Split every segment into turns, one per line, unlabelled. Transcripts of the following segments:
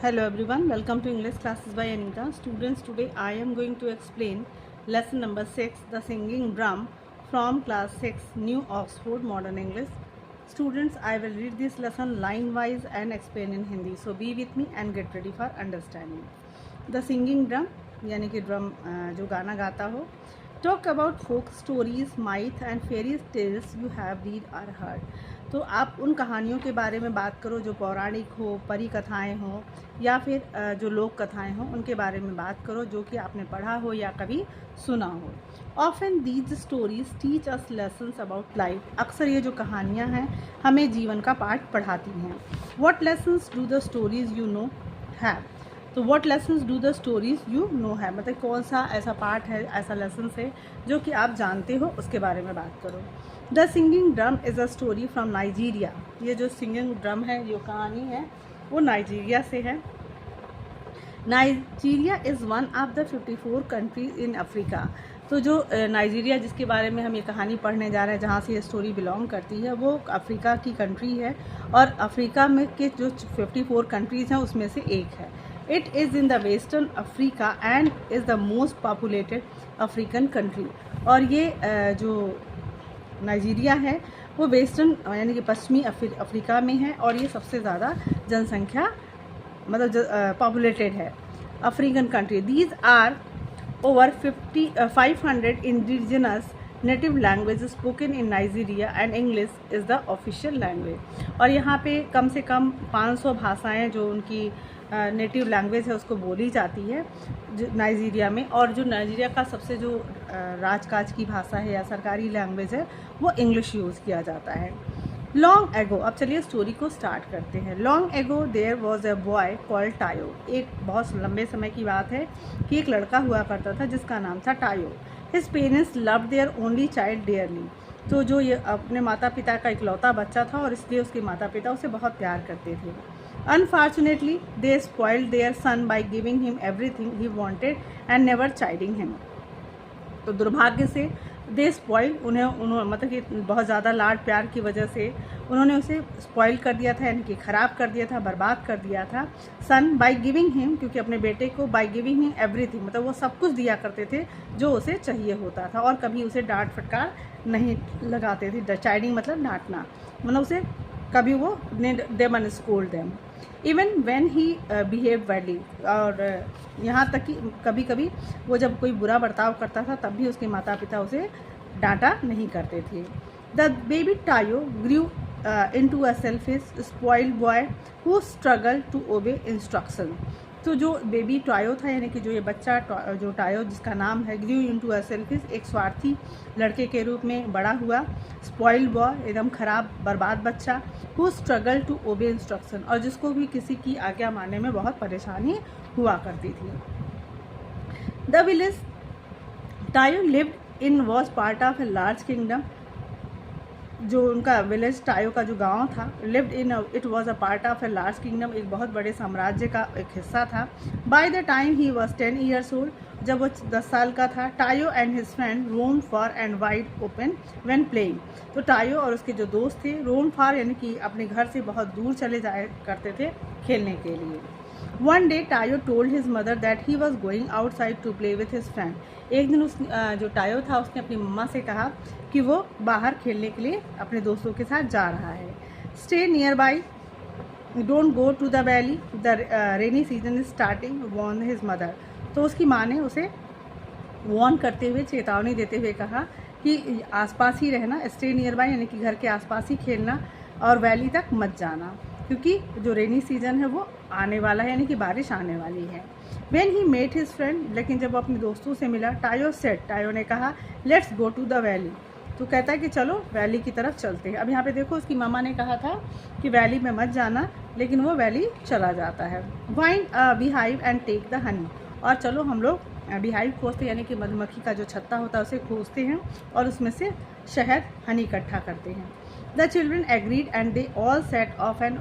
Hello everyone, welcome to English classes by Anita. Students, today I am going to explain lesson number 6, the singing drum from class 6, New Oxford Modern English. Students, I will read this lesson line wise and explain in Hindi. So be with me and get ready for understanding. The singing drum यानी कि drum जो गाना गाता हो. Talk about folk stories, myth and fairy tales you have read or heard. तो आप उन कहानियों के बारे में बात करो जो पौराणिक हो, परी कथाएँ हों या फिर जो लोक कथाएँ हों, उनके बारे में बात करो जो कि आपने पढ़ा हो या कभी सुना हो. Often these stories teach us lessons about life. अक्सर ये जो कहानियाँ हैं हमें जीवन का पाठ पढ़ाती हैं. What lessons do the stories you know have. तो what lessons do the stories you know have, मतलब कौन सा ऐसा पार्ट है, ऐसा लेसन है जो कि आप जानते हो, उसके बारे में बात करो. The singing drum is a story from Nigeria. ये जो सिंगिंग ड्रम है, जो कहानी है, वो नाइजीरिया से है. Nigeria is one of the 54 countries in Africa. तो जो नाइजीरिया जिसके बारे में हम ये कहानी पढ़ने जा रहे हैं, जहाँ से ये स्टोरी बिलोंग करती है, वो अफ्रीका की कंट्री है और अफ्रीका में के जो 54 कंट्रीज़ हैं उसमें से एक है. It is in the Western Africa and is the most populated African country. और ये जो नाइजीरिया है वो वेस्टर्न यानी कि पश्चिमी अफ्रीका में है और ये सबसे ज़्यादा जनसंख्या मतलब पॉपुलेटेड है African country. These are over 500 indigenous native language spoken in Nigeria and English is the official language. और यहाँ पे कम से कम 500 भाषाएँ जो उनकी नेटिव लैंग्वेज है उसको बोली जाती है नाइजीरिया में. और जो नाइजीरिया का सबसे जो राजकाज की भाषा है या सरकारी लैंग्वेज है वो इंग्लिश यूज़ किया जाता है. लॉन्ग एगो, अब चलिए स्टोरी को स्टार्ट करते हैं. Long ago there was a boy called Tayo. एक बहुत लंबे समय की बात है कि एक लड़का हुआ करता था जिसका नाम था Tayo. His parents loved their only child dearly. तो जो ये अपने माता पिता का इकलौता बच्चा था और इसलिए उसके माता पिता उसे बहुत प्यार करते थे. Unfortunately, they spoiled their son by giving him everything he wanted and never chiding him. तो दुर्भाग्य से दे स्पॉइल उन्होंने मतलब कि बहुत ज़्यादा लाड प्यार की वजह से उन्होंने उसे स्पॉइल कर दिया था, यानी कि ख़राब कर दिया था, बर्बाद कर दिया था. सन बाय गिविंग हिम, क्योंकि अपने बेटे को बाय गिविंग हिम एवरीथिंग, मतलब वो सब कुछ दिया करते थे जो उसे चाहिए होता था और कभी उसे डांट फटकार नहीं लगाते थे. चाइडिंग मतलब डांटना, मतलब उसे कभी वो दे मन scold them even when he behave badly. और यहाँ तक कि कभी कभी वो जब कोई बुरा बर्ताव करता था तब भी उसके माता पिता उसे डांटा नहीं करते थे. The baby Tayo grew into a selfish spoiled boy who struggle to obey instruction. तो जो बेबी टायो था, यानी कि जो ये बच्चा जो टायो जिसका नाम है, ग्रू इनटू अ सेल्फिश, एक स्वार्थी लड़के के रूप में बड़ा हुआ. स्पॉइल्ड बॉय, एकदम ख़राब बर्बाद बच्चा. Who struggle to obey instruction, और जिसको भी किसी की आज्ञा मानने में बहुत परेशानी हुआ करती थी. The village Tayo lived in was part of a large kingdom. जो उनका विलेज टायो का जो गांव था, lived in it was a part of a large kingdom, एक बहुत बड़े साम्राज्य का एक हिस्सा था. By the time he was 10 years old, जब वो 10 साल का था, Tayo and his friend roam far and wide open when playing. तो टायो और उसके जो दोस्त थे रोम फॉर यानी कि अपने घर से बहुत दूर चले जाया करते थे खेलने के लिए. One day Tayo told his mother that he was going outside to play with his friend. एक दिन उस जो टायो था उसने अपनी मम्मा से कहा कि वो बाहर खेलने के लिए अपने दोस्तों के साथ जा रहा है. Stay nearby, don't go to the valley, the rainy season is starting, warn his mother. तो उसकी माँ ने उसे वॉर्न करते हुए, चेतावनी देते हुए कहा कि आसपास ही रहना, स्टे नियर बाई यानी कि घर के आसपास ही खेलना और वैली तक मत जाना, क्योंकि जो रेनी सीजन है वो आने वाला है, यानी कि बारिश आने वाली है. When he met his friend, लेकिन जब वो अपने दोस्तों से मिला, टायो सेड, टायो ने कहा let's go to the valley. तो कहता है कि चलो वैली की तरफ चलते हैं. अब यहाँ पे देखो उसकी मामा ने कहा था कि वैली में मत जाना, लेकिन वो वैली चला जाता है. Find a beehive and take the honey, और चलो हम लोग बीहाइव खोजते यानी कि मधुमक्खी का जो छत्ता होता है उसे खोजते हैं और उसमें से शहद हनी इकट्ठा करते हैं. The children agreed and they all set off on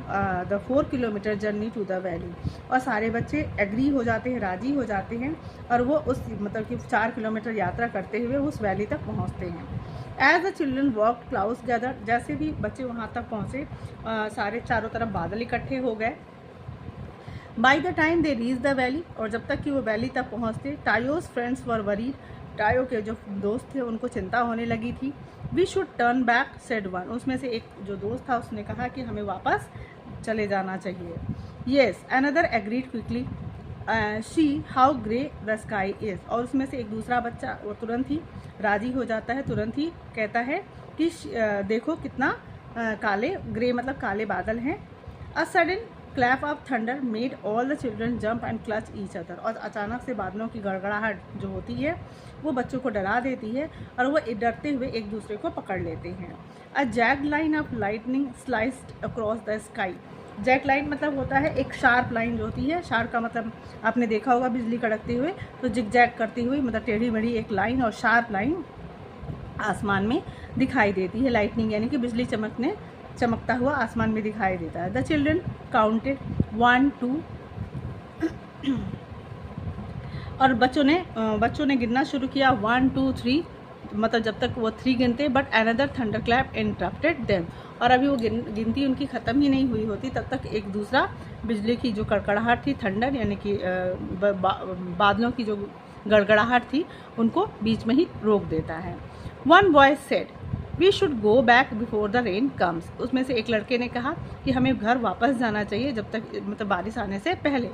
the 4 kilometre journey to the valley. और सारे बच्चे एग्री हो जाते हैं, राजी हो जाते हैं और वो उस मतलब कि 4 किलोमीटर यात्रा करते हुए उस वैली तक पहुंचते हैं. As the children walk clouds gather, जैसे भी बच्चे वहाँ तक पहुँचे सारे चारों तरफ बादल इकट्ठे हो गए. By the time they reach the valley, और जब तक कि वो वैली तक पहुँचते, टायोज फ्रेंड्स वर वरीड, टायो के जो दोस्त थे उनको चिंता होने लगी थी। We should turn back said one, उसमें से एक जो दोस्त था उसने कहा कि हमें वापस चले जाना चाहिए। Yes another agreed quickly she how grey the sky is, और उसमें से एक दूसरा बच्चा वो तुरंत ही राजी हो जाता है, तुरंत ही कहता है कि देखो कितना काले, ग्रे मतलब काले बादल हैं। A sudden clap of thunder made all the children jump and clutch each other, और अचानक से बादलों की गड़गड़ाहट जो होती है वो बच्चों को डरा देती है और वो डरते हुए एक दूसरे को पकड़ लेते हैं। A jag line of lightning sliced across the sky, jag line मतलब होता है एक शार्प लाइन जो होती है, शार्प का मतलब आपने देखा होगा बिजली कड़कते हुए, तो जिग जैग करती हुई मतलब टेढ़ी मेढ़ी एक लाइन और शार्प लाइन आसमान में दिखाई देती है। लाइटनिंग यानी कि बिजली चमकता हुआ आसमान में दिखाई देता है। द चिल्ड्रन काउंटेड 1 2 और बच्चों ने गिनना शुरू किया 1 2 3, मतलब जब तक वो 3 गिनते, but another thunder clap interrupted them, और अभी वो गिनती उनकी ख़त्म ही नहीं हुई होती तब तक एक दूसरा बिजली की जो कड़कड़ाहट थी, थंडर यानी कि बादलों की जो गड़गड़ाहट थी उनको बीच में ही रोक देता है। One boy said we should go back before the rain comes, उसमें से एक लड़के ने कहा कि हमें घर वापस जाना चाहिए जब तक मतलब बारिश आने से पहले।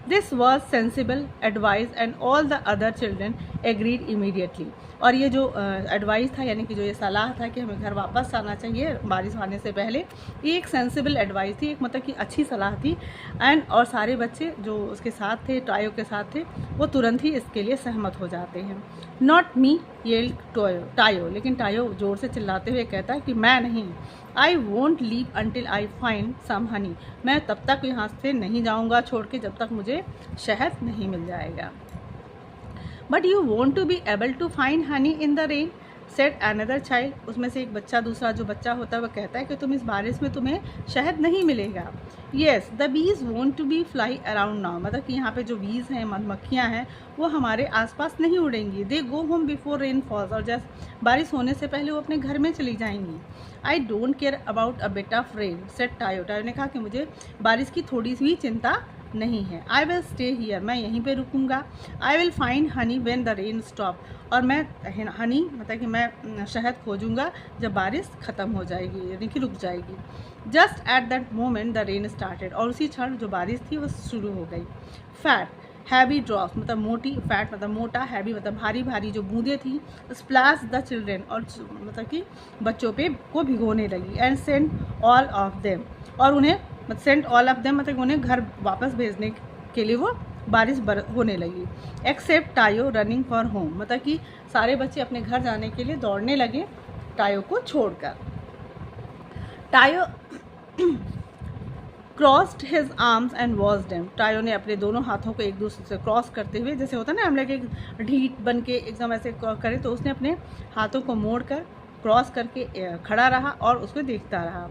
This was sensible advice and all the other children agreed immediately, और ये जो एडवाइस था यानी कि जो ये सलाह था कि हमें घर वापस आना चाहिए बारिश आने से पहले, ये एक सेंसिबल एडवाइस थी, एक मतलब कि अच्छी सलाह थी। एंड और सारे बच्चे जो उसके साथ थे, टायो के साथ थे, वो तुरंत ही इसके लिए सहमत हो जाते हैं। नॉट मी येल्ड टायो, लेकिन टायो जोर से चिल्लाते हुए कहता है कि मैं नहीं। I won't leave until I find some honey, मैं तब तक यहाँ से नहीं जाऊँगा छोड़ के जब तक मुझे शहद नहीं मिल जाएगा। But you want to be able to find honey in the rain said another child, उसमें से एक बच्चा, दूसरा जो बच्चा होता है वह कहता है कि तुम इस बारिश में तुम्हें शहद नहीं मिलेगा। Yes the bees want to be fly around now, मतलब कि यहाँ पे जो बीज हैं, मधुमक्खियाँ हैं, वो हमारे आसपास नहीं उड़ेंगी। They go home before rain falls, और जस्ट बारिश होने से पहले वो अपने घर में चली जाएंगी। I don't care about a bit of rain said Tayo, Tayo ने कहा कि मुझे बारिश की थोड़ी सी भी चिंता नहीं है। आई विल स्टे हियर, मैं यहीं पे रुकूंगा। I will find Honey when the rain stop, और मैं हनी मतलब कि मैं शहद खोजूंगा जब बारिश ख़त्म हो जाएगी यानी कि रुक जाएगी। Just at that moment the rain started, और उसी क्षण जो बारिश थी वो शुरू हो गई। फैट हैवी ड्रॉप्स मतलब मोटी, फैट मतलब मोटा, हैवी मतलब भारी भारी जो बूंदें थी, स्प्लैश द चिल्ड्रेन, और मतलब कि बच्चों पे को भिगोने लगी। And send all of them, और उन्हें सेंट ऑल ऑफ देम मतलब उन्हें घर वापस भेजने के लिए वो बारिश होने लगी। एक्सेप्ट टायो रनिंग फॉर होम, मतलब कि सारे बच्चे अपने घर जाने के लिए दौड़ने लगे टायो को छोड़कर। Tayo crossed his arms and was damn, Tayo ने अपने दोनों हाथों को एक दूसरे से क्रॉस करते हुए, जैसे होता है ना हम लोग एक ढीठ बन के एकदम ऐसे करे, तो उसने अपने हाथों को मोड़कर क्रॉस करके खड़ा रहा और उसको देखता रहा।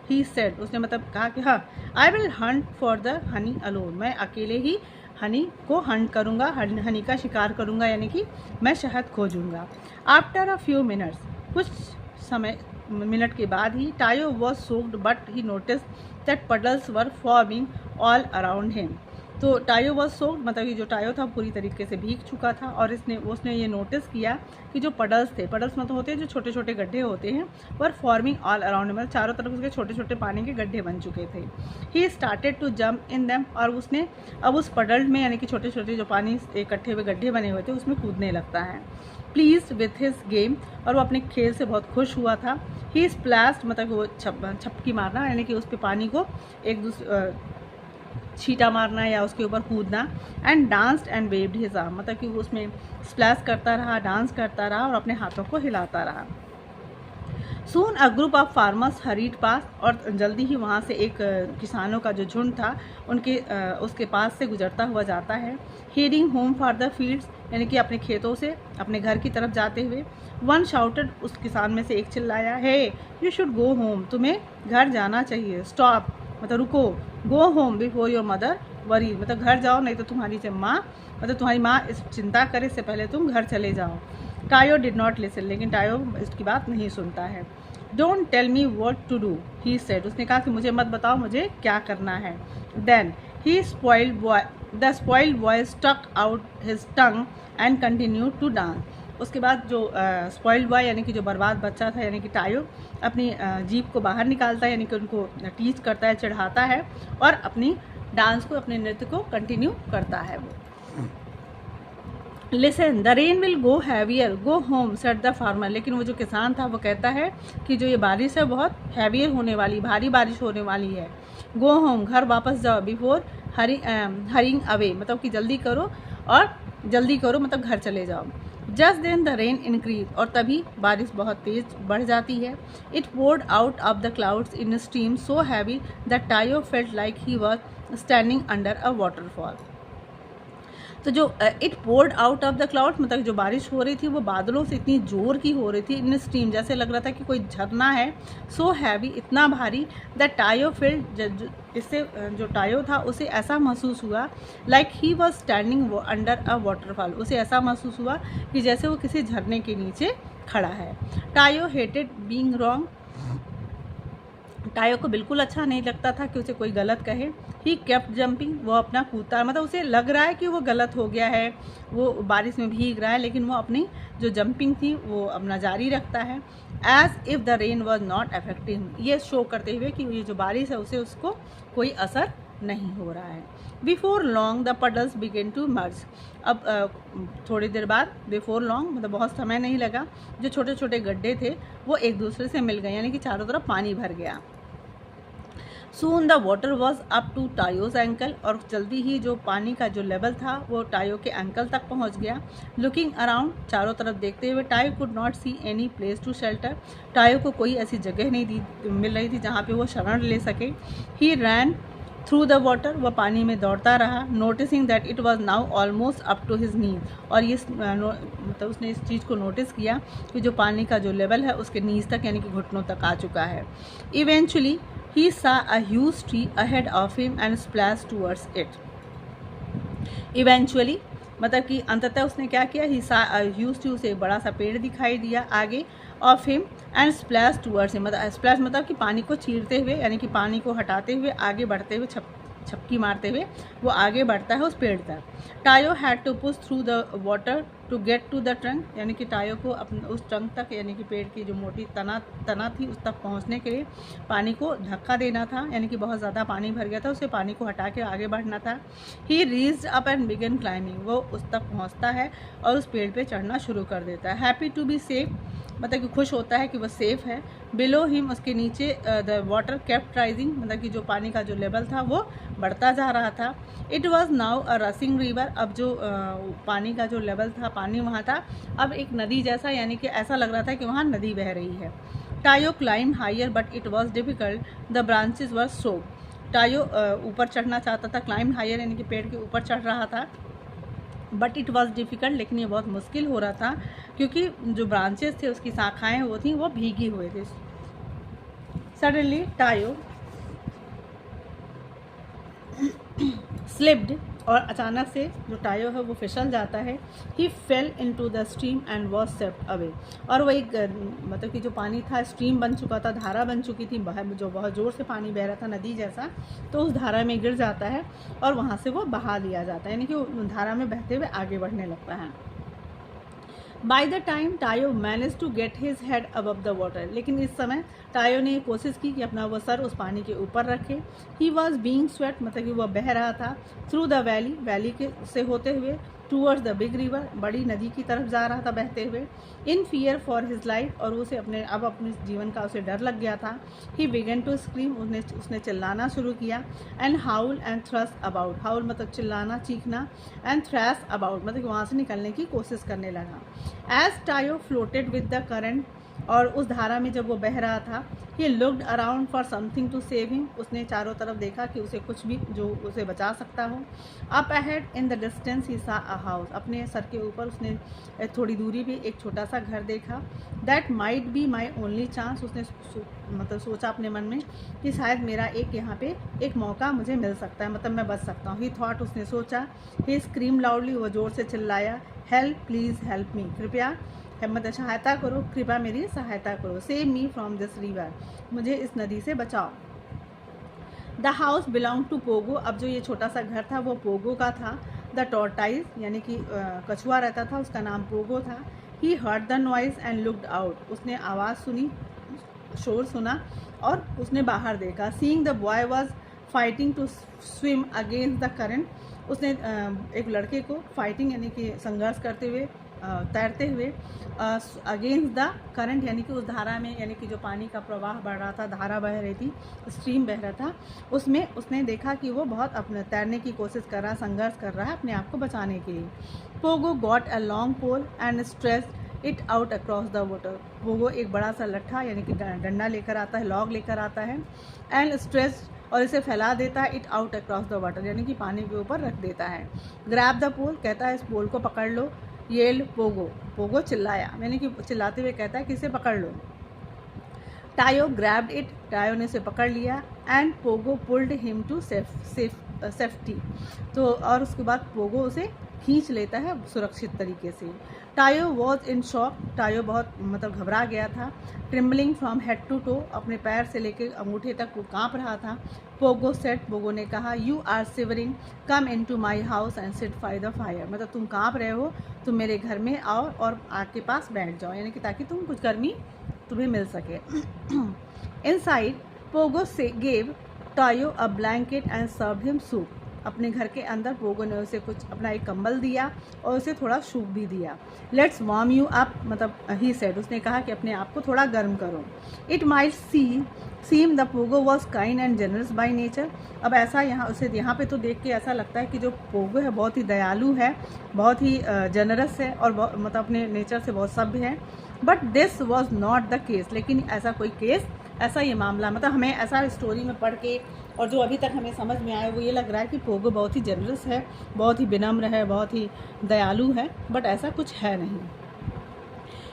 ही सेड, उसने मतलब कहा कि हाँ, I will Hunt for the honey alone, मैं अकेले ही हनी को हंट करूँगा, हनी का शिकार करूँगा, यानी कि मैं शहद खोजूँगा। आफ्टर अ फ्यू मिनट्स, कुछ समय मिनट के बाद ही, Tayo was soaked but he notice that puddles were forming all around him, तो टायो वॉज सोक्ड मतलब कि जो टायो था पूरी तरीके से भीग चुका था, और उसने ये नोटिस किया कि जो पडल्स थे, पडल्स मतलब होते हैं जो छोटे छोटे गड्ढे होते हैं, वर फॉर्मिंग ऑल अराउंड, मतलब चारों तरफ उसके छोटे छोटे पानी के गड्ढे बन चुके थे। He started to jump in them, और उसने अब उस पडल में यानी कि छोटे छोटे जो पानी इकट्ठे हुए गड्ढे बने हुए थे उसमें कूदने लगता है। प्लीज्ड विथ हिज गेम, और वो अपने खेल से बहुत खुश हुआ था। ही स्प्लैश्ड मतलब वो छपकी मारना यानी कि उस पर पानी को एक दूसरे छींटा मारना या उसके ऊपर कूदना। And danced and waived his arm, मतलब कि वो उसमें स्प्लैश करता रहा, डांस करता रहा और अपने हाथों को हिलाता रहा। Soon a group of farmers hurried past, और जल्दी ही वहाँ से एक किसानों का जो झुंड था उसके पास से गुजरता हुआ जाता है। Heading home for the fields, यानी कि अपने खेतों से अपने घर की तरफ जाते हुए। वन शाउटेड, उस किसान में से एक चिल्लाया, हे यू शुड गो होम, तुम्हें घर जाना चाहिए। स्टॉप मतलब रुको, गो home before your mother worry, मतलब घर जाओ नहीं तो तुम्हारी माँ इस चिंता करे से पहले तुम घर चले जाओ। टायो डिड नॉट लिसन, लेकिन टायो इसकी बात नहीं सुनता है। Don't tell me what to do, he said, उसने कहा कि मुझे मत बताओ मुझे क्या करना है। Then he the spoiled boy stuck out his tongue and continue to dance. उसके बाद जो स्पॉइल्ड बॉय यानी कि जो बर्बाद बच्चा था यानी कि टायो अपनी जीभ को बाहर निकालता है, यानी कि उनको टीच करता है, चढ़ाता है और अपनी डांस को, अपने नृत्य को कंटिन्यू करता है वो। Listen the rain will go heavier go home set the farmer, लेकिन वो जो किसान था वो कहता है कि जो ये बारिश है बहुत हैवियर होने वाली, भारी बारिश होने वाली है। गो होम, घर वापस जाओ, बिफोर हरिंग अवे, मतलब कि जल्दी करो, और जल्दी करो मतलब घर चले जाओ। Just then the rain increase, और तभी बारिश बहुत तेज बढ़ जाती है। It poured out of the clouds in stream so heavy that Tayo felt like he was standing under a waterfall. तो जो it poured out of the cloud, मतलब जो बारिश हो रही थी वो बादलों से इतनी जोर की हो रही थी, इन स्ट्रीम, जैसे लग रहा था कि कोई झरना है। सो हैवी, इतना भारी, द टायो फील्ड, इससे जो टायो था उसे ऐसा महसूस हुआ like he was standing under a waterfall, उसे ऐसा महसूस हुआ कि जैसे वो किसी झरने के नीचे खड़ा है। टायो हेटेड बीइंग रॉन्ग, टायो को बिल्कुल अच्छा नहीं लगता था कि उसे कोई गलत कहे। ही केप्ट जंपिंग, वो अपना कूदता, मतलब उसे लग रहा है कि वो गलत हो गया है, वो बारिश में भीग रहा है, लेकिन वो अपनी जो जंपिंग थी वो अपना जारी रखता है। As if the rain was not affecting, ये शो करते हुए कि ये जो बारिश है उसे उसको कोई असर नहीं हो रहा है। Before long the puddles began to merge, अब थोड़ी देर बाद, बिफोर लॉन्ग मतलब बहुत समय नहीं लगा, जो छोटे छोटे गड्ढे थे वो एक दूसरे से मिल गए, यानी कि चारों तरफ पानी भर गया। Soon the water was up to Tayo's ankle, और जल्दी ही जो पानी का जो लेवल था वो टायो के एंकल तक पहुंच गया। लुकिंग अराउंड, चारों तरफ देखते हुए, Tayo could not see any place to shelter, Tayo को कोई ऐसी जगह नहीं मिल रही थी जहाँ पे वो शरण ले सके। He ran through the water, वह पानी में दौड़ता रहा। Noticing that it was now almost up to his knee, और ये मतलब उसने इस चीज़ को नोटिस किया कि जो पानी का जो लेवल है उसके नीज तक यानी कि घुटनों तक आ चुका है। Eventually he saw a huge tree ahead of him and splashed towards it. Eventually, मतलब कि अंततः उसने क्या किया, he saw a huge tree, उसे एक बड़ा सा पेड़ दिखाई दिया आगे, of him and splashed towards him, मतलब splash मतलब कि पानी को चीरते हुए, यानी कि पानी को हटाते हुए, आगे बढ़ते हुए, छपकी मारते हुए वो आगे बढ़ता है उस पेड़ तक। Tayo had to push through the water to get to the trunk, यानी कि टायो को अपने उस ट्रंक तक, यानी कि पेड़ की जो मोटी तना थी उस तक पहुंचने के लिए पानी को धक्का देना था, यानी कि बहुत ज़्यादा पानी भर गया था, उसे पानी को हटा के आगे बढ़ना था। ही reached up and begin climbing, वो उस तक पहुंचता है और उस पेड़ पे चढ़ना शुरू कर देता है। हैप्पी टू बी सेफ, मतलब कि खुश होता है कि वह सेफ़ है। बिलो हिम, उसके नीचे, द वाटर केप्ट राइजिंग, मतलब कि जो पानी का जो लेवल था वो बढ़ता जा रहा था। It was now a रसिंग river, अब जो पानी का जो लेवल था, पानी वहाँ था अब एक नदी जैसा, यानी कि ऐसा लग रहा था कि वहाँ नदी बह रही है। Tayo climb higher but it was difficult, the branches were so, Tayo ऊपर चढ़ना चाहता था, क्लाइम हायर यानी कि पेड़ के ऊपर चढ़ रहा था, बट इट वॉज डिफ़िकल्ट, लेकिन ये बहुत मुश्किल हो रहा था क्योंकि जो ब्रांचेस थे, उसकी शाखाएँ वो थी, वो भीगी हुए थे। सडनली टायो स्लिप्ड, और अचानक से जो टायो है वो फिसल जाता है। He fell into the stream and was swept away, और वो एक मतलब कि जो पानी था स्ट्रीम बन चुका था, धारा बन चुकी थी, जो बहुत ज़ोर से पानी बह रहा था नदी जैसा, तो उस धारा में गिर जाता है और वहाँ से वो बहा लिया जाता है, यानी कि धारा में बहते हुए आगे बढ़ने लगता है। By the time Tayo manage to get his head above the water, लेकिन इस समय टायो ने कोशिश की कि अपना वो सर उस पानी के ऊपर रखे। ही वॉज बीइंग स्वेट, मतलब कि वह बह रहा था, थ्रू द वैली के से होते हुए, टूवर्ड्स द बिग रिवर, बड़ी नदी की तरफ जा रहा था बहते हुए। इन फियर फॉर हिज लाइफ, और उसे अपने जीवन का उसे डर लग गया था। ही बिगन टू स्क्रीम, उसने चिल्लाना शुरू किया। एंड हाउल एंड थ्रस अबाउट, हाउल मतलब चिल्लाना, चीखना, एंड थ्रैश अबाउट मतलब वहाँ से निकलने की कोशिश करने लगा। As Tayo floated with the current, और उस धारा में जब वो बह रहा था, he looked around for something to save him, उसने चारों तरफ देखा कि उसे कुछ भी जो उसे बचा सकता हो। Up ahead in the distance he saw a house, अपने सर के ऊपर उसने थोड़ी दूरी पे एक छोटा सा घर देखा। That might be my only chance, उसने मतलब सोचा अपने मन में कि शायद मेरा यहाँ पे एक मौका मुझे मिल सकता है, मतलब मैं बच सकता हूँ। ही थॉट, उसने सोचा। ही स्क्रीम लाउडली, वो ज़ोर से चिल्लाया, हेल्प प्लीज़ हेल्प मी, कृपया मतलब सहायता करो, कृपया मेरी सहायता करो। Save me from this river, मुझे इस नदी से बचाओ। The house belong to Pogo, अब जो ये छोटा सा घर था वो पोगो का था। द टॉर्टाइज यानी कि कछुआ रहता था, उसका नाम पोगो था। He heard the noise and looked out, उसने आवाज़ सुनी, शोर सुना और उसने बाहर देखा। Seeing the boy was fighting to swim against the current, उसने एक लड़के को फाइटिंग यानी कि संघर्ष करते हुए, तैरते हुए अगेंस्ट द करंट यानी कि उस धारा में, यानी कि जो पानी का प्रवाह बढ़ रहा था, धारा बह रही थी, स्ट्रीम बह रहा था, उसमें उसने देखा कि वो बहुत अपने तैरने की कोशिश कर रहा है, संघर्ष कर रहा है अपने आप को बचाने के लिए। Pogo got a long pole and stressed it out across the water, Pogo एक बड़ा सा लट्ठा यानी कि डंडा लेकर आता है, लॉग लेकर आता है, एंड स्ट्रेस्ड और इसे फैला देता है, it out across the water यानी कि पानी के ऊपर रख देता है। ग्रैब द पोल, कहता है इस पोल को पकड़ लो। येल्ड पोगो, पोगो चिल्लाया, यानी कि चिल्लाते हुए कहता है कि इसे पकड़ लो। टायो ग्रैब्ड इट, टायो ने इसे पकड़ लिया। And Pogo pulled him to safety, तो और उसके बाद पोगो उसे खींच लेता है सुरक्षित तरीके से। टायो वॉज इन शॉक, टायो बहुत मतलब घबरा गया था। ट्रिम्बलिंग फ्रॉम हेड टू टो, अपने पैर से लेकर अंगूठे तक वो काँप रहा था। पोगो सेट, पोगो ने कहा, you are shivering, come in to my house and sit by the fire, मतलब तुम काँप रहे हो, तुम मेरे घर में आओ और आग के पास बैठ जाओ, यानी कि ताकि तुम कुछ गर्मी तुम्हें मिल सके। इनसाइड पोगो से gave Tayo a blanket and serve him soup, अपने घर के अंदर पोगो ने उसे कुछ अपना एक कंबल दिया और उसे थोड़ा सूप भी दिया। लेट्स वार्म यू अप, मतलब ही सेड, उसने कहा कि अपने आप को थोड़ा गर्म करो। It might seem the Pogo was kind and generous by nature, अब ऐसा यहाँ पे तो देख के ऐसा लगता है कि जो पोगो है बहुत ही दयालु है, बहुत ही जनरस है और मतलब अपने नेचर से बहुत सभ्य है। But this was not the case, लेकिन ऐसा कोई केस, ऐसा ये मामला, मतलब हमें ऐसा स्टोरी में पढ़ के और जो अभी तक हमें समझ में आया वो ये लग रहा है कि पोगो बहुत ही जनरस है, बहुत ही विनम्र है, बहुत ही दयालु है, बट ऐसा कुछ है नहीं।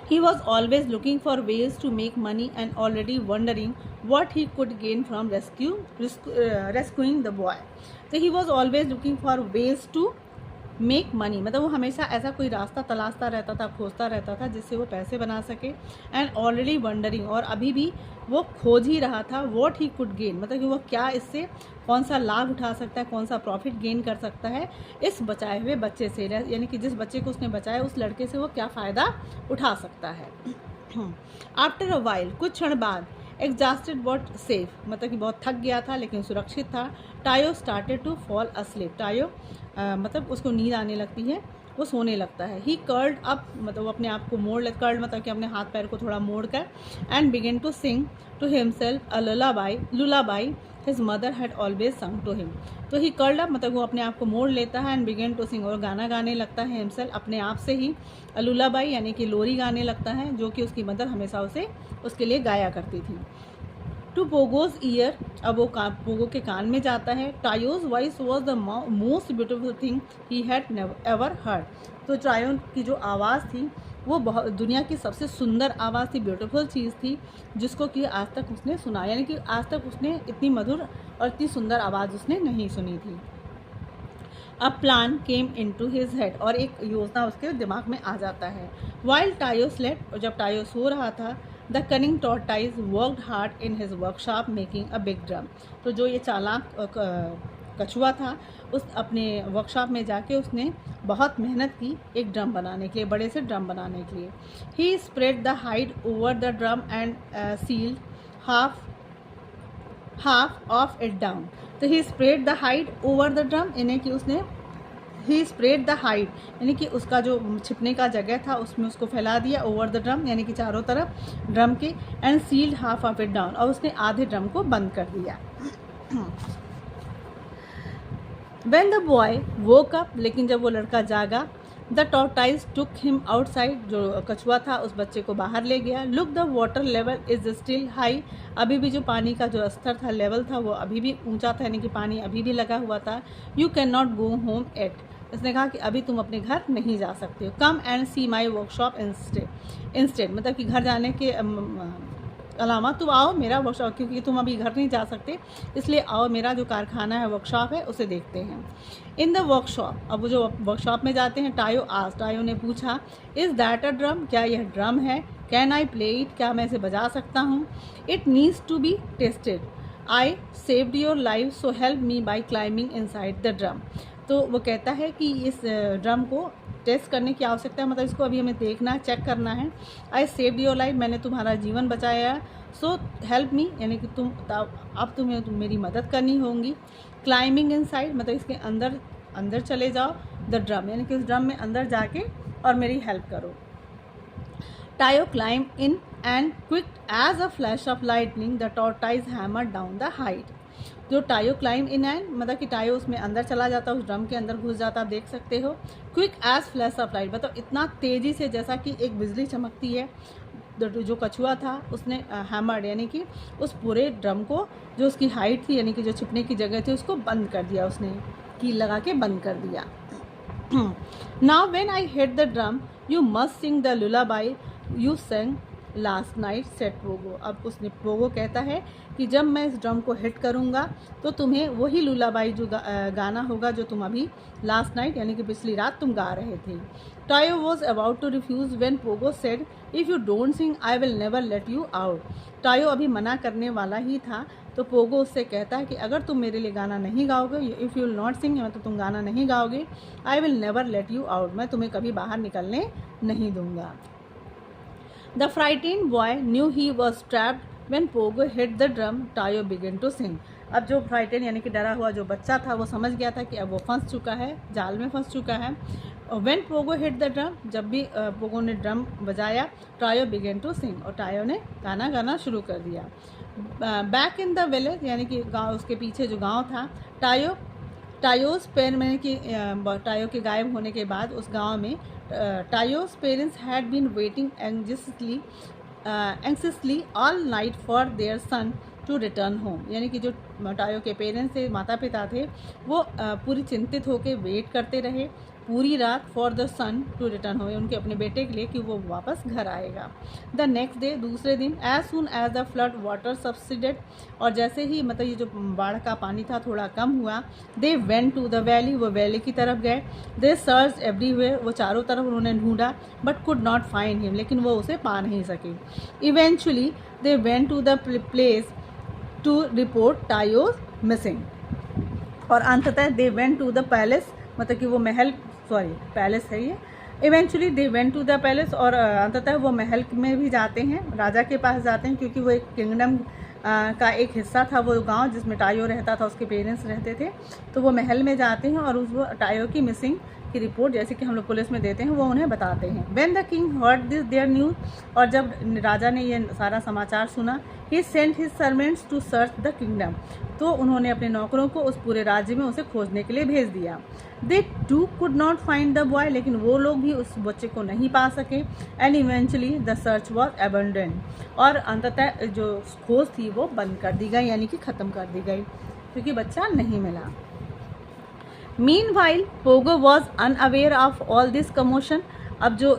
He was always looking for ways to make money and already wondering what he could gain from rescuing the boy. So he was always looking for ways to make money, मतलब वो हमेशा ऐसा कोई रास्ता तलाशता रहता था, खोजता रहता था जिससे वो पैसे बना सके। एंड ऑलरेडी वंडरिंग, और अभी भी वो खोज ही रहा था व्हाट ही कुड गेन, मतलब कि वो क्या इससे कौन सा लाभ उठा सकता है, कौन सा प्रॉफिट गेन कर सकता है इस बचाए हुए बच्चे से, यानी कि जिस बच्चे को उसने बचाया उस लड़के से वो क्या फ़ायदा उठा सकता है। आफ्टर अ वाइल, कुछ क्षण बाद, एग्जॉस्टेड बट सेफ, मतलब कि बहुत थक गया था लेकिन सुरक्षित था। टायो स्टार्टेड टू फॉल अस्लीप, टायो मतलब उसको नींद आने लगती है, वो सोने लगता है। ही कर्ल्ड अप, मतलब वो अपने आप को मोड़ ले, कर्ल्ड मतलब कि अपने हाथ पैर को थोड़ा मोड़ कर, and begin to sing to himself a lullaby his mother had always sung to him. तो ही कर्ल्ड अप मतलब वो अपने आप को मोड़ लेता है, एंड बिगिन टू सिंग, और गाना गाने लगता है हिमसेल्फ अपने आप से ही, लुलाबाई यानी कि लोरी गाने लगता है, जो कि उसकी मदर हमेशा उसके लिए गाया करती थी। टू पोगोज ईयर, अब वो पोगो के कान में जाता है। Tayo's voice was the most beautiful thing he had ever heard, तो टायो की जो आवाज़ थी वो बहुत दुनिया की सबसे सुंदर आवाज़ थी, ब्यूटीफुल चीज़ थी जिसको कि आज तक उसने सुना, यानी कि आज तक उसने इतनी मधुर और इतनी सुंदर आवाज़ उसने नहीं सुनी थी। A plan came in to his head, और एक योजना उसके दिमाग में आ जाता है। वाइल टायो स्लेप्ट, और जब टायो सो रहा था, the cunning tortoise worked hard in his workshop making a big drum, तो जो ये चालाक कछुआ था उस अपने वर्कशॉप में जाके उसने बहुत मेहनत की एक ड्रम बनाने के लिए, बड़े से ड्रम बनाने के लिए। He spread the hide over the drum and sealed half of it down, तो he spread the hide over the drum, यानी कि उसने ही स्प्रेड द हाइड यानी कि उसका जो छिपने का जगह था उसमें उसको फैला दिया, ओवर द ड्रम यानी कि चारों तरफ ड्रम के, and sealed half of it down, और उसने आधे ड्रम को बंद कर दिया। When the boy woke up, लेकिन जब वो लड़का जागा, the tortoise took him outside, जो कछुआ था उस बच्चे को बाहर ले गया। Look the water level is still high, अभी भी जो पानी का जो स्तर था, लेवल था, वो अभी भी ऊंचा था, यानी कि पानी अभी भी लगा हुआ था। You can not go home at, इसने कहा कि अभी तुम अपने घर नहीं जा सकते हो। Come and see my workshop instead, मतलब कि घर जाने के अलामा तुम आओ मेरा वर्कशॉप, क्योंकि तुम अभी घर नहीं जा सकते इसलिए आओ मेरा जो कारखाना है वर्कशॉप है उसे देखते हैं। इन द वर्कशॉप, अब वो जो वर्कशॉप में जाते हैं, टायो ने पूछा इज़ दैट अ ड्रम, क्या यह ड्रम है? कैन आई प्ले इट, क्या मैं इसे बजा सकता हूँ? It needs to be tested, I saved your life so help me by climbing inside the drum. तो वो कहता है कि इस ड्रम को टेस्ट करने की आवश्यकता है, मतलब इसको अभी हमें देखना चेक करना है। आई सेव्ड योर लाइफ, मैंने तुम्हारा जीवन बचाया। सो हेल्प मी, यानी कि अब तुम्हें मेरी मदद करनी होगी। क्लाइंबिंग इनसाइड, मतलब इसके अंदर चले जाओ, द ड्रम, यानी कि उस ड्रम में अंदर जाके और मेरी हेल्प करो। Tayo climb in and quick as a flash of lightning the tortoise hammer down the hide. जो टायो क्लाइम इन एंड, मतलब कि टायो उसमें अंदर चला जाता, उस ड्रम के अंदर घुस जाता, आप देख सकते हो। Quick as flash of light, मतलब इतना तेज़ी से जैसा कि एक बिजली चमकती है। जो कछुआ था उसने हैमर्ड, यानी कि उस पूरे ड्रम को, जो उसकी हाइट थी यानी कि जो छिपने की जगह थी, उसको बंद कर दिया, उसने कील लगा के बंद कर दिया। Now when I hit the drum you must sing the lullaby you sang last night said Pogo. अब उसने, पोगो कहता है कि जब मैं इस ड्रम को हिट करूँगा तो तुम्हें वही लुलाबाई जो गाना होगा जो तुम अभी लास्ट नाइट, यानी कि पिछली रात तुम गा रहे थे। Tayo was about to refuse when Pogo said if you don't sing I will never let you out. Tayo अभी मना करने वाला ही था तो पोगो उससे कहता है कि अगर तुम मेरे लिए गाना नहीं गाओगे, if you will not sing, मतलब तुम गाना नहीं गाओगे, I will never let you out, मैं तुम्हें कभी बाहर निकलने नहीं दूंगा। The frightened boy knew he was trapped when Pogo hit the drum. Tayo began to sing. अब जो फ्राइटन यानी कि डरा हुआ जो बच्चा था वो समझ गया था कि अब वो फंस चुका है, जाल में फंस चुका है। When Pogo hit the drum, जब भी पोगो ने ड्रम बजाया, टायो began to sing, और टायो ने गाना गाना शुरू कर दिया। बैक इन द विलेज, यानी कि गाँव, उसके पीछे जो गाँव था, टायोस पेन में कि टायो के गायब होने के बाद उस गांव में Tayo's parents had been waiting anxiously all night for their son to return home, यानी कि जो टायो के पेरेंट्स थे, माता पिता थे, वो पूरी चिंतित होकर वेट करते रहे पूरी रात for the son to return home, उनके अपने बेटे के लिए कि वो वापस घर आएगा। द नेक्स्ट डे, दूसरे दिन, as soon as the flood water subsided, और जैसे ही मतलब ये जो बाढ़ का पानी था थोड़ा कम हुआ, they went to the valley, वो वैली की तरफ गए। दे सर्च एवरीवेयर, वो चारों तरफ उन्होंने ढूंढा, but could not find him, लेकिन वो उसे पा नहीं सके। Eventually they went to the place to report Tayo's missing, और अंततः they went to the palace, मतलब कि वो महल, पैलेस है ये। Eventually they went to the palace, और अंततः वो महल में भी जाते हैं, राजा के पास जाते हैं, क्योंकि वो एक किंगडम का एक हिस्सा था वो गांव जिसमें टायो रहता था, उसके पेरेंट्स रहते थे। तो वो महल में जाते हैं और उस टायो की मिसिंग की रिपोर्ट, जैसे कि हम लोग पुलिस में देते हैं, वो उन्हें बताते हैं। When the king heard this their news, और जब राजा ने ये सारा समाचार सुना, he sent his servants to search the kingdom, तो उन्होंने अपने नौकरों को उस पूरे राज्य में उसे खोजने के लिए भेज दिया। They too could not find the boy, लेकिन वो लोग भी उस बच्चे को नहीं पा सके। And eventually the search was abandon, और अंततः जो खोज थी वो बंद कर दी गई, यानी कि ख़त्म कर दी गई, क्योंकि बच्चा नहीं मिला। Meanwhile Pogo was unaware of all this commotion, अब जो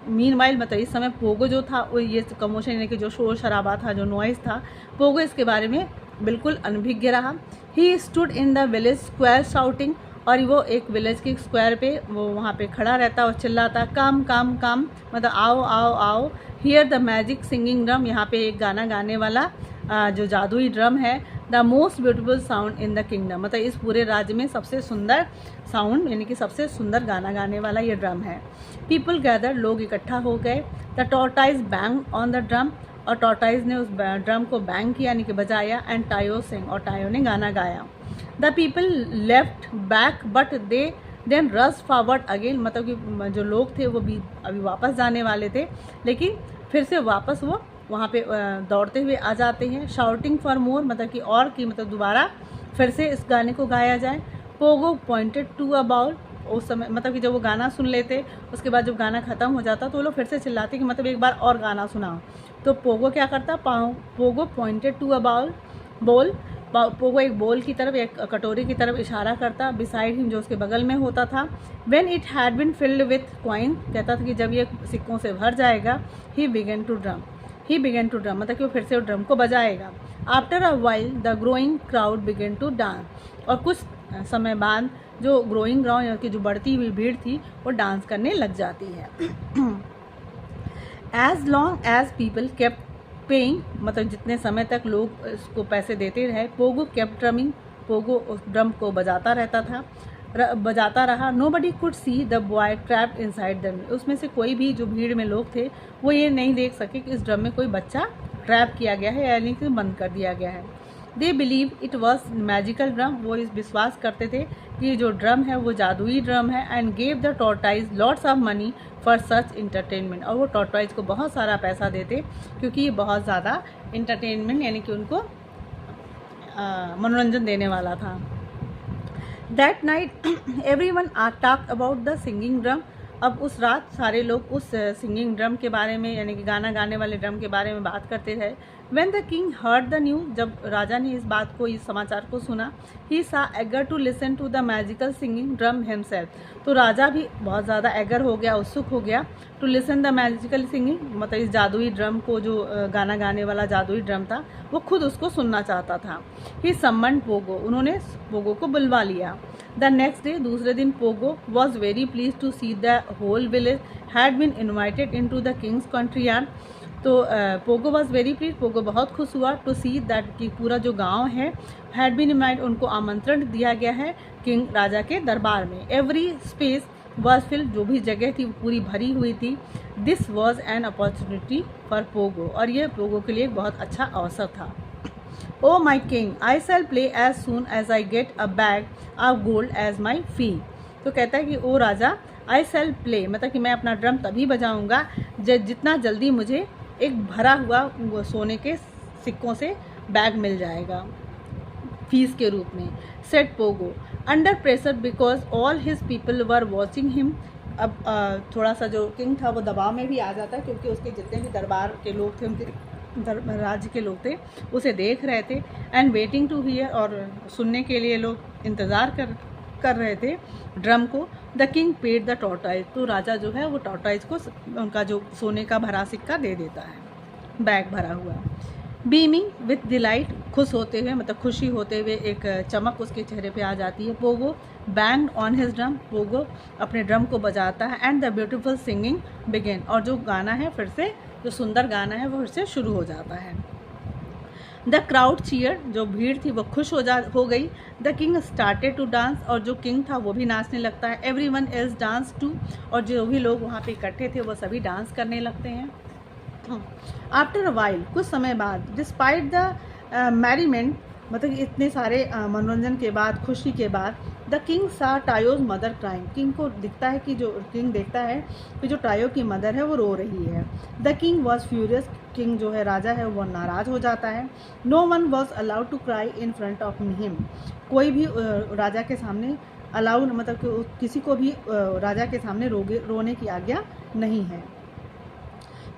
मीनवाइल मतलब इस समय पोगो जो था वो ये कमोशन, यानी कि जो शोर शराबा था, जो नॉइज़ था, पोगो इसके बारे में बिल्कुल अनभिज्ञ रहा। He stood in the village square shouting, और वो एक विलेज के स्क्वायर पे वो वहाँ पे खड़ा रहता और चिल्लाता, कम कम कम, मतलब आओ आओ आओ। Here the magic singing drum, यहाँ पे एक गाना गाने वाला जो जादुई ड्रम है। The most beautiful sound in the kingdom, मतलब इस पूरे राज्य में सबसे सुंदर साउंड, यानी कि सबसे सुंदर गाना गाने वाला ये ड्रम है। पीपल गैदर, लोग इकट्ठा हो गए। The tortoise bang on the drum, और टॉर्टाइज ने उस ड्रम को बैंग किया, यानी कि बजाया। एंड टायो सिंग, और टायो ने गाना गाया। The people left back but they then rush forward again, मतलब कि जो लोग थे वो भी अभी वापस जाने वाले थे, लेकिन फिर से वापस वो वहाँ पे दौड़ते हुए आ जाते हैं। शाउटिंग फॉर मोर, मतलब कि और की, मतलब दोबारा फिर से इस गाने को गाया जाए। Pogo pointed to a bowl, उस समय मतलब कि जब वो गाना सुन लेते, उसके बाद जब गाना ख़त्म हो जाता तो वो लोग फिर से चिल्लाते कि मतलब एक बार और गाना सुनाओ। तो पोगो क्या करता, पोगो पॉइंटेड टू अ बोल, पोगो एक बोल की तरफ, एक कटोरी की तरफ इशारा करता, बिसाइड हिम, जो उसके बगल में होता था। When it had been filled with coin, कहता था कि जब ये सिक्कों से भर जाएगा, he began to drum, he began to drum, मतलब कि वो फिर से वो ड्रम को बजाएगा। After a while the growing crowd began to dance, और कुछ समय बाद जो ग्रोइंग क्राउड यानी कि जो बढ़ती हुई भीड़ थी वो डांस करने लग जाती है। As long as people kept paying, मतलब जितने समय तक लोग इसको पैसे देते रहे, पोगो केप्ट ड्रमिंग, पोगो उस ड्रम को बजाता रहता था, बजाता रहा। Nobody could see the boy trapped inside the, उसमें से कोई भी जो भीड़ में लोग थे वो ये नहीं देख सके कि इस ड्रम में कोई बच्चा ट्रैप किया गया है यानी कि बंद कर दिया गया है। They believe it was magical drum, वो इस विश्वास करते थे कि जो ड्रम है वो जादुई ड्रम है। And gave the tortoise lots of money for such entertainment, और वो टॉर्टाइज को बहुत सारा पैसा देते क्योंकि ये बहुत ज़्यादा इंटरटेनमेंट यानी कि उनको मनोरंजन देने वाला था। That night every one talk about the singing drum, अब उस रात सारे लोग उस सिंगिंग ड्रम के बारे में यानी कि गाना गाने वाले ड्रम के बारे में बात करते रहे। When the king heard the news, जब राजा ने इस बात को, इस समाचार को सुना, ही सा eager to listen to the magical singing drum himself, तो राजा भी बहुत ज़्यादा एगर हो गया, उत्सुक हो गया। To listen the magical singing, मतलब इस जादुई ड्रम को, जो गाना गाने वाला जादुई ड्रम था, वो खुद उसको सुनना चाहता था। ही सम्मन पोगो, उन्होंने पोगो को बुलवा लिया। द नेक्स्ट डे, दूसरे दिन, Pogo was very please to see the whole village had been invited into the king's country yard, तो Pogo was very please, Pogo बहुत खुश हुआ टू सी दैट कि पूरा जो गांव है हैड बीन इन्वाइट, उनको आमंत्रण दिया गया है किंग राजा के दरबार में। एवरी स्पेस वॉज फिल्ड, जो भी जगह थी वो पूरी भरी हुई थी। This was an opportunity for Pogo, और ये पोगो के लिए एक बहुत अच्छा अवसर था। Oh my king I shall play as soon as I get a bag of gold as my fee, तो कहता है कि ओ राजा, आई शैल प्ले, मतलब कि मैं अपना ड्रम तभी बजाऊंगा जितना जल्दी मुझे एक भरा हुआ सोने के सिक्कों से बैग मिल जाएगा फीस के रूप में। Set Pogo under pressure because all his people were watching him, अब थोड़ा सा जो किंग था वो दबाव में भी आ जाता है क्योंकि उसके जितने भी दरबार के लोग थे, उनके राज्य के लोग थे, उसे देख रहे थे। एंड वेटिंग टू हियर, और सुनने के लिए लोग इंतज़ार कर रहे थे ड्रम को। The king paid the tortoise, तो राजा जो है वो टॉर्टाइज को उनका जो सोने का भरा सिक्का दे देता है, बैग भरा हुआ। बीमिंग विथ डिलाइट, खुश होते हुए, मतलब खुशी होते हुए एक चमक उसके चेहरे पे आ जाती है। Pogo banged on his drum, Pogo अपने ड्रम को बजाता है। And the beautiful singing began, और जो गाना है फिर से, जो सुंदर गाना है वो फिर से शुरू हो जाता है। द क्राउड चीयर, जो भीड़ थी वो खुश हो गई। The king started to dance, और जो किंग था वो भी नाचने लगता है। Everyone else dance too, और जो भी लोग वहाँ पे इकट्ठे थे वो सभी डांस करने लगते हैं। आफ्टर अ वाइल, कुछ समय बाद, डिस्पाइट द मैरीमेंट, मतलब इतने सारे मनोरंजन के बाद, खुशी के बाद, द किंग सा टायोज मदर क्राइंग, किंग को दिखता है कि जो किंग देखता है कि जो टायो की मदर है वो रो रही है। The king was furious, king जो है राजा है वो नाराज हो जाता है। No one was allowed to cry in front of him, कोई भी राजा के सामने अलाउ, मतलब कि किसी को भी राजा के सामने रोने की आज्ञा नहीं है।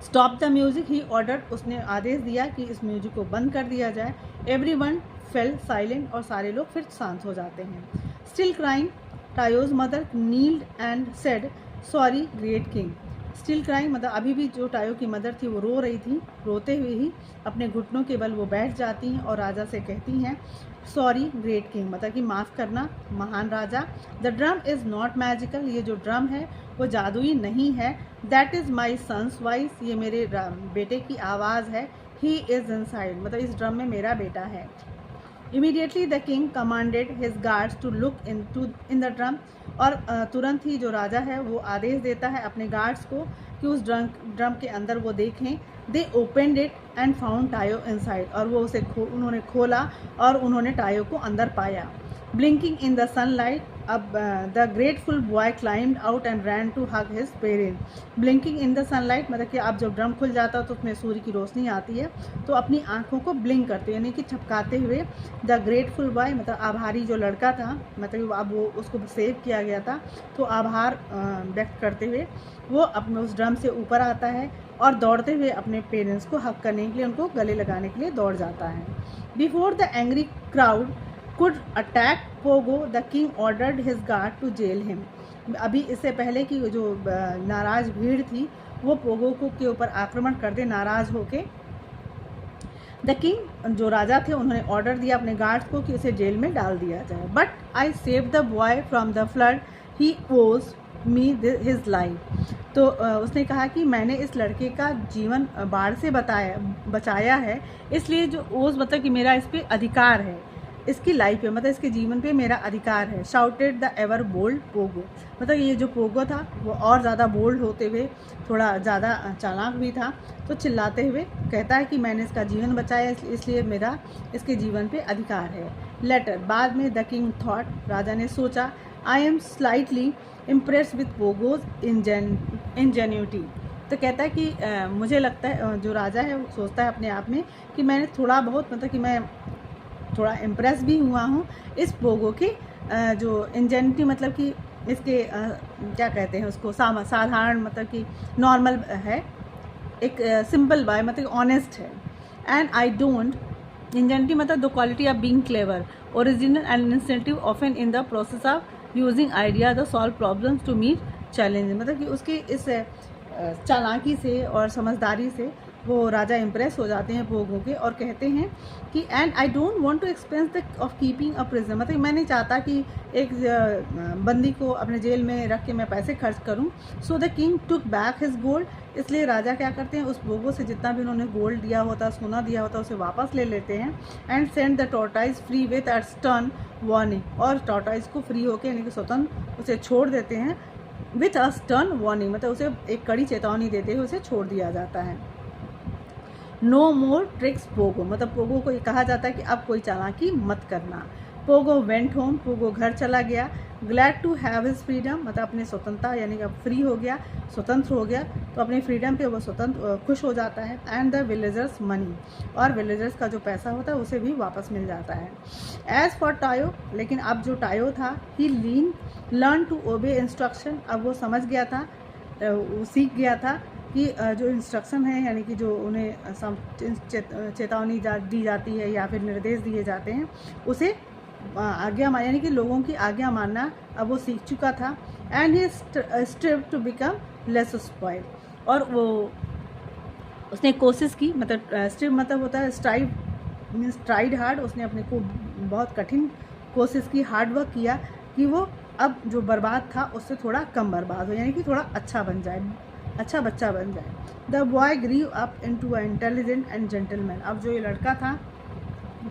Stop the music he order, उसने आदेश दिया कि इस म्यूजिक को बंद कर दिया जाए। एवरी वन फेल साइलेंट, और सारे लोग फिर शांत हो जाते हैं। Still crying, Tayo's mother kneeled and said sorry great king, still crying मतलब अभी भी जो टायो की मदर थी वो रो रही थी, रोते हुए ही अपने घुटनों के बल वो बैठ जाती हैं और राजा से कहती हैं सॉरी ग्रेट किंग, मतलब कि माफ़ करना महान राजा। The drum is not magical, ये जो ड्रम है वो जादुई नहीं है। That is my son's voice, ये मेरे बेटे की आवाज़ है। ही इज़ इनसाइड, मतलब इस ड्रम में मेरा बेटा है। Immediately the king commanded his guards to look in the drum, और तुरंत ही जो राजा है वो आदेश देता है अपने गार्ड्स को कि उस ड्रम के अंदर वो देखें। They opened it and found Tayo inside, और वो उसे उन्होंने खोला और उन्होंने टायो को अंदर पाया। ब्लिंकिंग इन द सनलाइट, अब the grateful boy climbed out and ran to hug his parents. Blinking in the sunlight मतलब कि अब जब ड्रम खुल जाता है तो उसमें सूर्य की रोशनी आती है, तो अपनी आंखों को ब्लिंक करते यानी कि छपकाते हुए द ग्रेटफुल बॉय मतलब आभारी जो लड़का था, मतलब अब वो उसको सेव किया गया था, तो आभार व्यक्त करते हुए वो अपने उस ड्रम से ऊपर आता है और दौड़ते हुए अपने पेरेंट्स को हक करने के लिए, उनको गले लगाने के लिए दौड़ जाता है। Before the angry crowd could attack Pogo, the king ordered his guard to jail him. अभी इससे पहले कि जो नाराज भीड़ थी वो पोगो को के ऊपर आक्रमण कर दे नाराज़ होके। द किंग, जो राजा थे, उन्होंने ऑर्डर दिया अपने गार्ड्स को कि उसे जेल में डाल दिया जाए। But I save the boy from the flood, he owes me his life. तो उसने कहा कि मैंने इस लड़के का जीवन बाढ़ से बचाया है, इसलिए जो ओज मतलब कि मेरा इस पर अधिकार है, इसकी लाइफ पे मतलब इसके जीवन पे मेरा अधिकार है। Shouted the ever bold Pogo, मतलब ये जो पोगो था वो और ज़्यादा बोल्ड होते हुए थोड़ा ज़्यादा चालाक भी था, तो चिल्लाते हुए कहता है कि मैंने इसका जीवन बचाया, इसलिए मेरा इसके जीवन पे अधिकार है। लेटर, बाद में द किंग थॉट, राजा ने सोचा, I am slightly impress with Pogo's ingenuity. तो कहता है कि मुझे लगता है, जो राजा है वो सोचता है अपने आप में कि मैंने थोड़ा बहुत मतलब कि मैं थोड़ा इम्प्रेस भी हुआ हूँ इस पोगो के जो इंजेनिटी मतलब कि इसके क्या कहते हैं उसको, साधारण मतलब कि नॉर्मल है, एक सिंपल बाय मतलब ऑनेस्ट है। एंड आई डोंट, इंजेनिटी मतलब the quality of being clever, original and incentive often in the process of using idea the solve problems to meet challenge. मतलब कि उसकी इस चालाकी से और समझदारी से वो राजा इम्प्रेस हो जाते हैं पोगो के और कहते हैं कि and I don't want to expense the of keeping a prisoner, मतलब मैं नहीं चाहता कि एक बंदी को अपने जेल में रख के मैं पैसे खर्च करूं। So the king took back his gold, इसलिए राजा क्या करते हैं उस पोगो से जितना भी उन्होंने गोल्ड दिया होता, सोना दिया होता, उसे वापस ले लेते हैं। And send the tortoise free with a stern warning, और टॉर्टाइज को फ्री होकर यानी कि स्वतंत्र उसे छोड़ देते हैं विथ अ स्टर्न वार्निंग, मतलब उसे एक कड़ी चेतावनी देते हुए उसे छोड़ दिया जाता है। नो मोर ट्रिक्स पोगो, मतलब पोगो को ये कहा जाता है कि अब कोई चालाकी मत करना। पोगो वेंट होम, पोगो घर चला गया। Glad to have his freedom, मतलब अपने स्वतंत्रता यानी कि अब फ्री हो गया, स्वतंत्र हो गया, तो अपने फ्रीडम पे वो स्वतंत्र खुश हो जाता है। एंड द विलेजर्स मनी, और विलेजर्स का जो पैसा होता है उसे भी वापस मिल जाता है। एज फॉर टायो, लेकिन अब जो टायो था, ही लर्न टू ओबे इंस्ट्रक्शन, अब वो समझ गया था, वो सीख गया था कि जो इंस्ट्रक्शन है यानी कि जो उन्हें चेतावनी दी जाती है या फिर निर्देश दिए जाते हैं उसे आज्ञा यानी कि लोगों की आज्ञा मानना अब वो सीख चुका था। And he strive to become less spoil, और वो उसने कोशिश की, मतलब स्ट्रिव मतलब होता है स्ट्राइव मीन्स ट्राइड हार्ड, उसने अपने को बहुत कठिन कोशिश की, हार्ड वर्क किया कि वो अब जो बर्बाद था उससे थोड़ा कम बर्बाद हो, यानी कि थोड़ा अच्छा बन जाए, अच्छा बच्चा बन जाए। The boy grew up into a intelligent and gentleman, अब जो ये लड़का था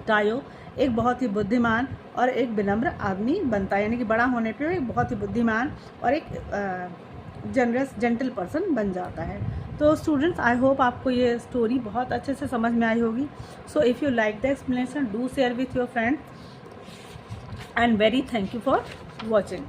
टायो एक बहुत ही बुद्धिमान और एक विनम्र आदमी बनता है, यानी कि बड़ा होने पे एक बहुत ही बुद्धिमान और एक जनरस जेंटल पर्सन बन जाता है। तो स्टूडेंट्स, आई होप आपको ये स्टोरी बहुत अच्छे से समझ में आई होगी। So if you like the explanation, do share with your friend and very thank you for watching.